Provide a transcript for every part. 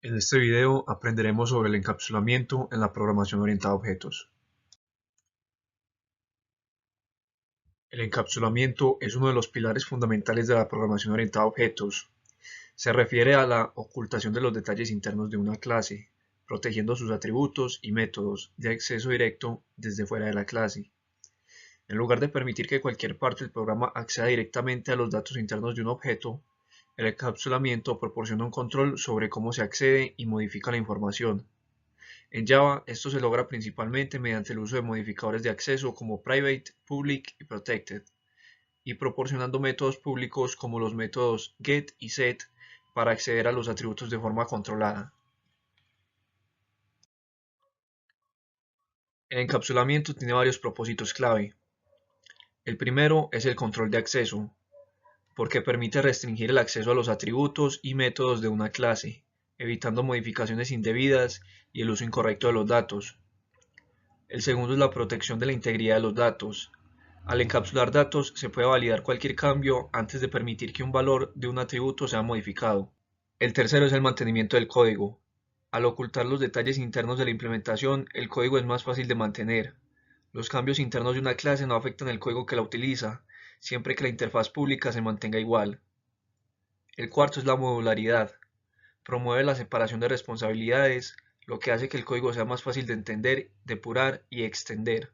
En este video aprenderemos sobre el encapsulamiento en la programación orientada a objetos. El encapsulamiento es uno de los pilares fundamentales de la programación orientada a objetos. Se refiere a la ocultación de los detalles internos de una clase, protegiendo sus atributos y métodos de acceso directo desde fuera de la clase. En lugar de permitir que cualquier parte del programa acceda directamente a los datos internos de un objeto, el encapsulamiento proporciona un control sobre cómo se accede y modifica la información. En Java, esto se logra principalmente mediante el uso de modificadores de acceso como private, public y protected, y proporcionando métodos públicos como los métodos get y set para acceder a los atributos de forma controlada. El encapsulamiento tiene varios propósitos clave. El primero es el control de acceso, porque permite restringir el acceso a los atributos y métodos de una clase, evitando modificaciones indebidas y el uso incorrecto de los datos. El segundo es la protección de la integridad de los datos. Al encapsular datos, se puede validar cualquier cambio antes de permitir que un valor de un atributo sea modificado. El tercero es el mantenimiento del código. Al ocultar los detalles internos de la implementación, el código es más fácil de mantener. Los cambios internos de una clase no afectan el código que la utiliza, siempre que la interfaz pública se mantenga igual. El cuarto es la modularidad. Promueve la separación de responsabilidades, lo que hace que el código sea más fácil de entender, depurar y extender.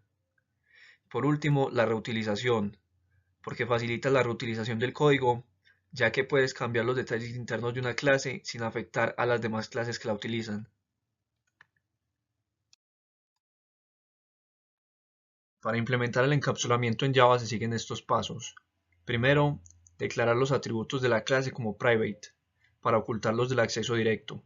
Por último, la reutilización, porque facilita la reutilización del código, ya que puedes cambiar los detalles internos de una clase sin afectar a las demás clases que la utilizan. Para implementar el encapsulamiento en Java se siguen estos pasos. Primero, declarar los atributos de la clase como private, para ocultarlos del acceso directo.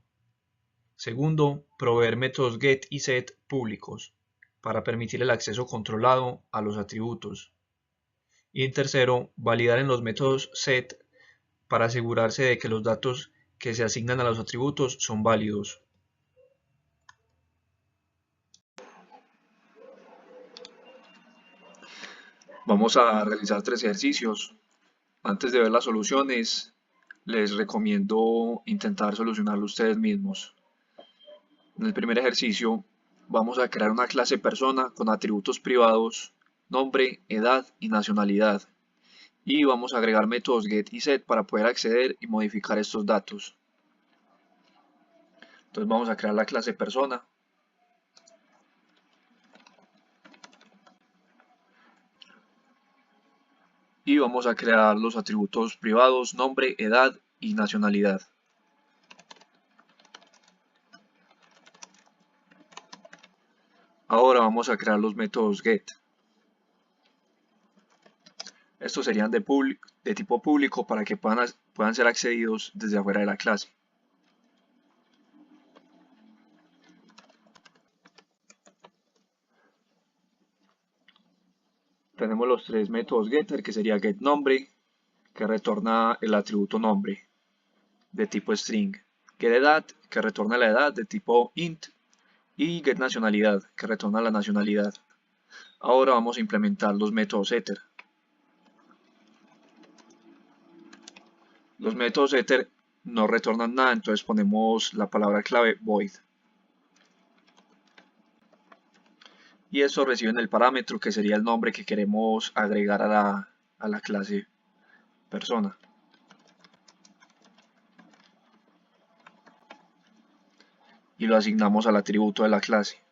Segundo, proveer métodos get y set públicos, para permitir el acceso controlado a los atributos. Y en tercero, validar en los métodos set para asegurarse de que los datos que se asignan a los atributos son válidos. Vamos a realizar 3 ejercicios. Antes de ver las soluciones, les recomiendo intentar solucionarlo ustedes mismos. En el primer ejercicio, vamos a crear una clase persona con atributos privados, nombre, edad y nacionalidad. Y vamos a agregar métodos get y set para poder acceder y modificar estos datos. Entonces vamos a crear la clase persona. Y vamos a crear los atributos privados, nombre, edad y nacionalidad. Ahora vamos a crear los métodos get. Estos serían de tipo público para que puedan ser accedidos desde afuera de la clase. Tenemos los 3 métodos getter, que sería getNombre, que retorna el atributo nombre de tipo string, getEdad, que retorna la edad de tipo int, y getNacionalidad, que retorna la nacionalidad. Ahora vamos a implementar los métodos setter. Los métodos setter no retornan nada, entonces ponemos la palabra clave void. Y eso reciben el parámetro que sería el nombre que queremos agregar a la clase persona. Y lo asignamos al atributo de la clase.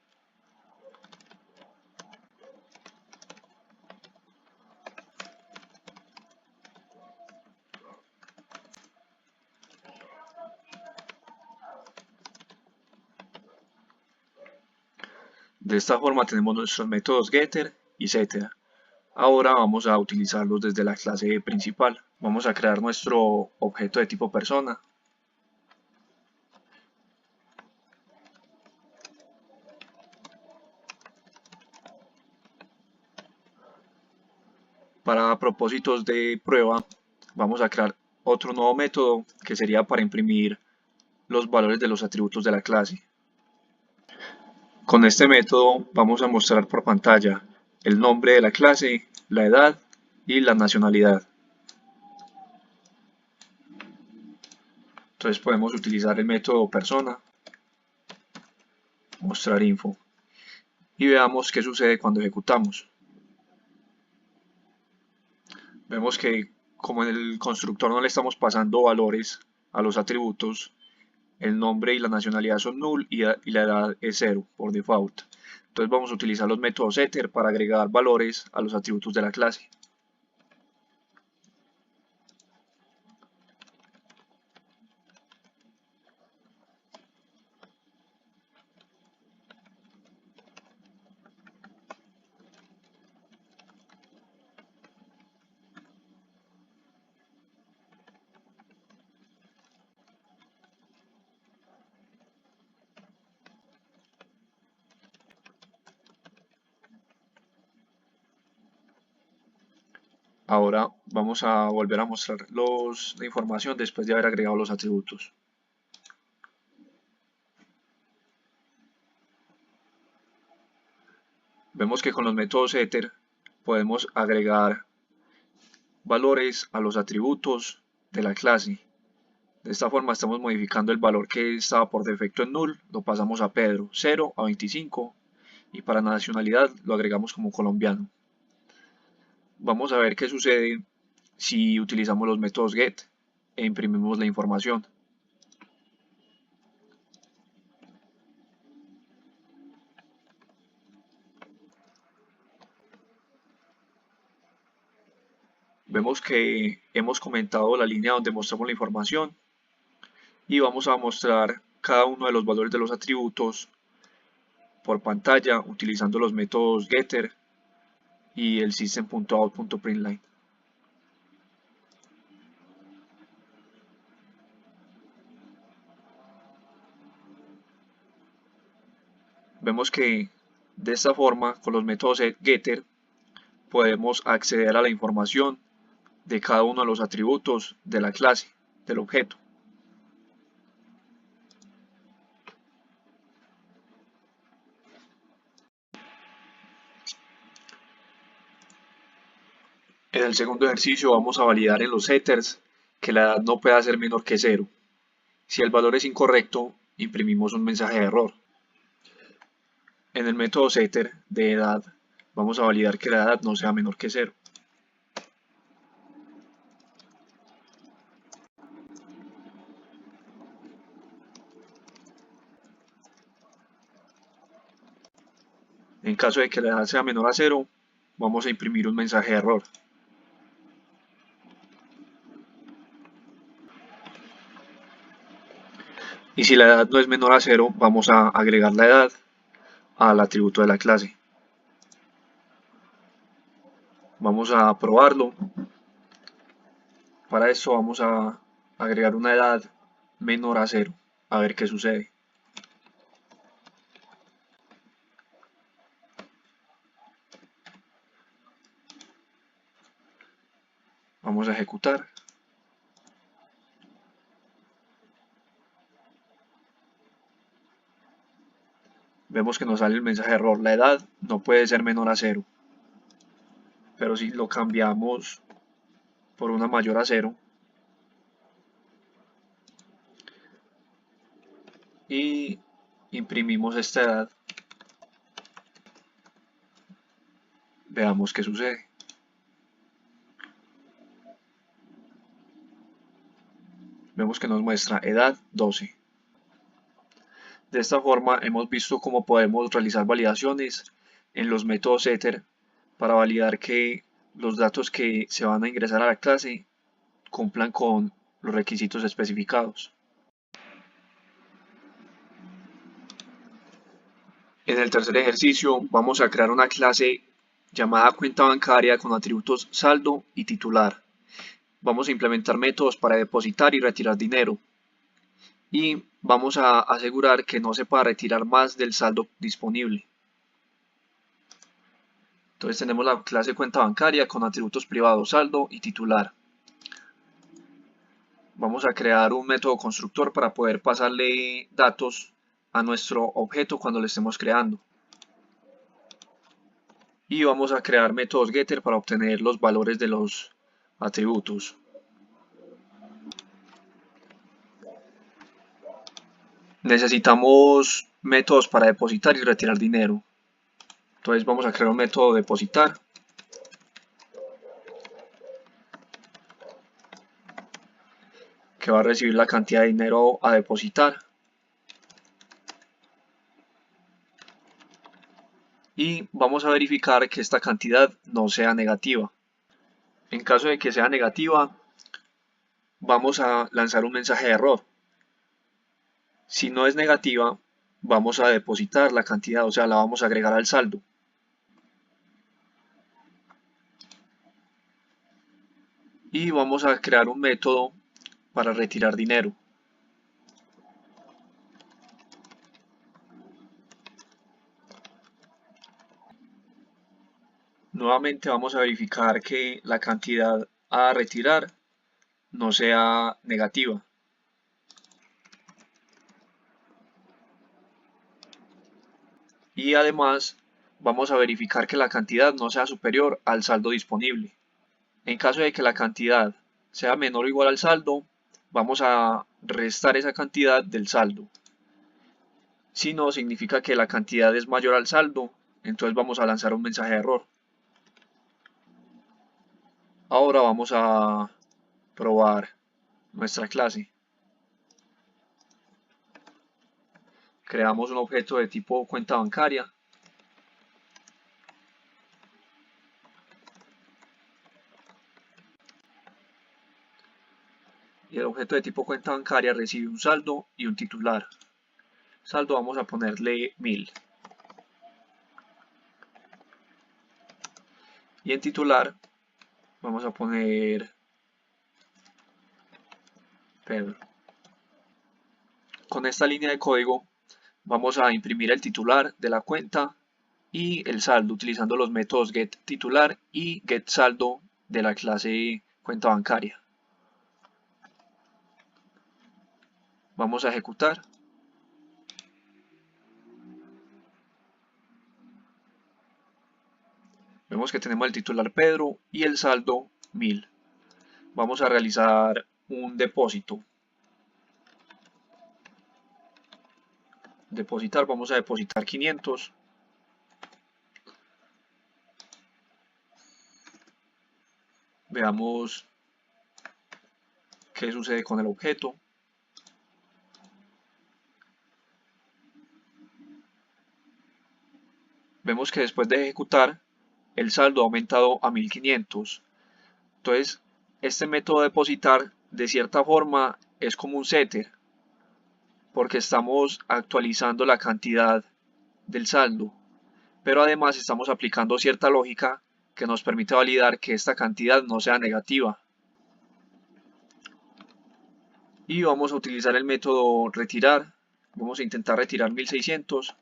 De esta forma tenemos nuestros métodos getter y setter. Ahora vamos a utilizarlos desde la clase principal. Vamos a crear nuestro objeto de tipo persona. Para propósitos de prueba, vamos a crear otro nuevo método que sería para imprimir los valores de los atributos de la clase. Con este método vamos a mostrar por pantalla el nombre de la clase, la edad y la nacionalidad. Entonces podemos utilizar el método persona, mostrar info, y veamos qué sucede cuando ejecutamos. Vemos que como en el constructor no le estamos pasando valores a los atributos, el nombre y la nacionalidad son null y la edad es 0 por default. Entonces vamos a utilizar los métodos setter para agregar valores a los atributos de la clase. Ahora vamos a volver a mostrar la información después de haber agregado los atributos. Vemos que con los métodos setter podemos agregar valores a los atributos de la clase. De esta forma estamos modificando el valor que estaba por defecto en null, lo pasamos a Pedro, 0 a 25, y para nacionalidad lo agregamos como colombiano. Vamos a ver qué sucede si utilizamos los métodos get e imprimimos la información. Vemos que hemos comentado la línea donde mostramos la información y vamos a mostrar cada uno de los valores de los atributos por pantalla utilizando los métodos getter y el system.out.println. Vemos que de esta forma, con los métodos getter, podemos acceder a la información de cada uno de los atributos de la clase, del objeto. En el segundo ejercicio vamos a validar en los setters que la edad no pueda ser menor que 0. Si el valor es incorrecto, imprimimos un mensaje de error. En el método setter de edad vamos a validar que la edad no sea menor que 0. En caso de que la edad sea menor a 0, vamos a imprimir un mensaje de error. Y si la edad no es menor a 0, vamos a agregar la edad al atributo de la clase. Vamos a probarlo. Para eso vamos a agregar una edad menor a 0, a ver qué sucede. Vamos a ejecutar. Vemos que nos sale el mensaje de error. La edad no puede ser menor a 0. Pero si lo cambiamos por una mayor a 0 y imprimimos esta edad, veamos qué sucede. Vemos que nos muestra edad 12. De esta forma hemos visto cómo podemos realizar validaciones en los métodos setter para validar que los datos que se van a ingresar a la clase cumplan con los requisitos especificados. En el tercer ejercicio vamos a crear una clase llamada cuenta bancaria con atributos saldo y titular. Vamos a implementar métodos para depositar y retirar dinero. Y vamos a asegurar que no se pueda retirar más del saldo disponible. Entonces tenemos la clase cuenta bancaria con atributos privados saldo y titular. Vamos a crear un método constructor para poder pasarle datos a nuestro objeto cuando lo estemos creando. Y vamos a crear métodos getter para obtener los valores de los atributos. Necesitamos métodos para depositar y retirar dinero. Entonces vamos a crear un método depositar. Que va a recibir la cantidad de dinero a depositar. Y vamos a verificar que esta cantidad no sea negativa. En caso de que sea negativa, vamos a lanzar un mensaje de error. Si no es negativa, vamos a depositar la cantidad, o sea, la vamos a agregar al saldo. Y vamos a crear un método para retirar dinero. Nuevamente vamos a verificar que la cantidad a retirar no sea negativa. Y además vamos a verificar que la cantidad no sea superior al saldo disponible. En caso de que la cantidad sea menor o igual al saldo, vamos a restar esa cantidad del saldo. Si no, significa que la cantidad es mayor al saldo, entonces vamos a lanzar un mensaje de error. Ahora vamos a probar nuestra clase. Creamos un objeto de tipo cuenta bancaria. Y el objeto de tipo cuenta bancaria recibe un saldo y un titular. Saldo vamos a ponerle 1000. Y en titular vamos a poner Pedro. Con esta línea de código vamos a imprimir el titular de la cuenta y el saldo utilizando los métodos getTitular y getSaldo de la clase cuenta bancaria. Vamos a ejecutar. Vemos que tenemos el titular Pedro y el saldo 1000. Vamos a realizar un depósito. Depositar, vamos a depositar 500. Veamos qué sucede con el objeto. Vemos que después de ejecutar, el saldo ha aumentado a 1500. Entonces, este método de depositar, de cierta forma, es como un setter, porque estamos actualizando la cantidad del saldo, pero además estamos aplicando cierta lógica que nos permite validar que esta cantidad no sea negativa. Y vamos a utilizar el método retirar. Vamos a intentar retirar 1600,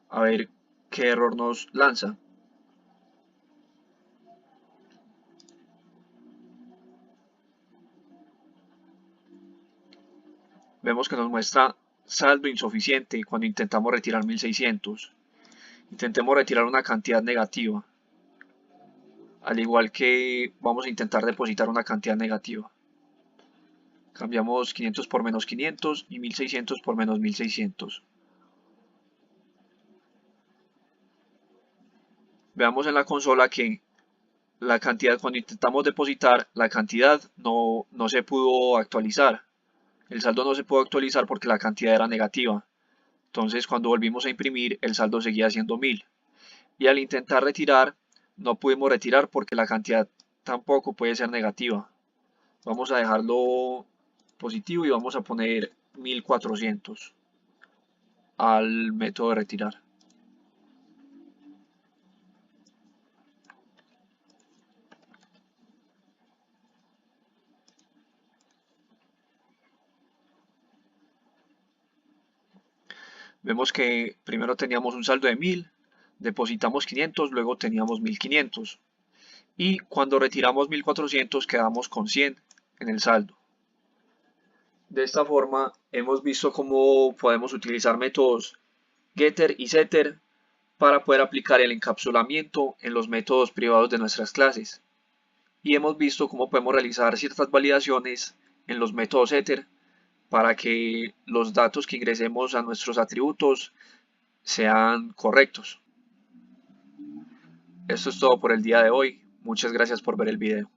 a ver qué error nos lanza. Vemos que nos muestra saldo insuficiente cuando intentamos retirar 1600. Intentemos retirar una cantidad negativa, al igual que vamos a intentar depositar una cantidad negativa. Cambiamos 500 por menos 500 y 1600 por menos 1600. Veamos en la consola que la cantidad, cuando intentamos depositar, la cantidad no se pudo actualizar. El saldo no se pudo actualizar porque la cantidad era negativa. Entonces cuando volvimos a imprimir, el saldo seguía siendo 1000. Y al intentar retirar, no pudimos retirar porque la cantidad tampoco puede ser negativa. Vamos a dejarlo positivo y vamos a poner 1400 al método de retirar. Vemos que primero teníamos un saldo de 1000, depositamos 500, luego teníamos 1500. Y cuando retiramos 1400 quedamos con 100 en el saldo. De esta forma hemos visto cómo podemos utilizar métodos getter y setter para poder aplicar el encapsulamiento en los métodos privados de nuestras clases. Y hemos visto cómo podemos realizar ciertas validaciones en los métodos setter para que los datos que ingresemos a nuestros atributos sean correctos. Esto es todo por el día de hoy. Muchas gracias por ver el video.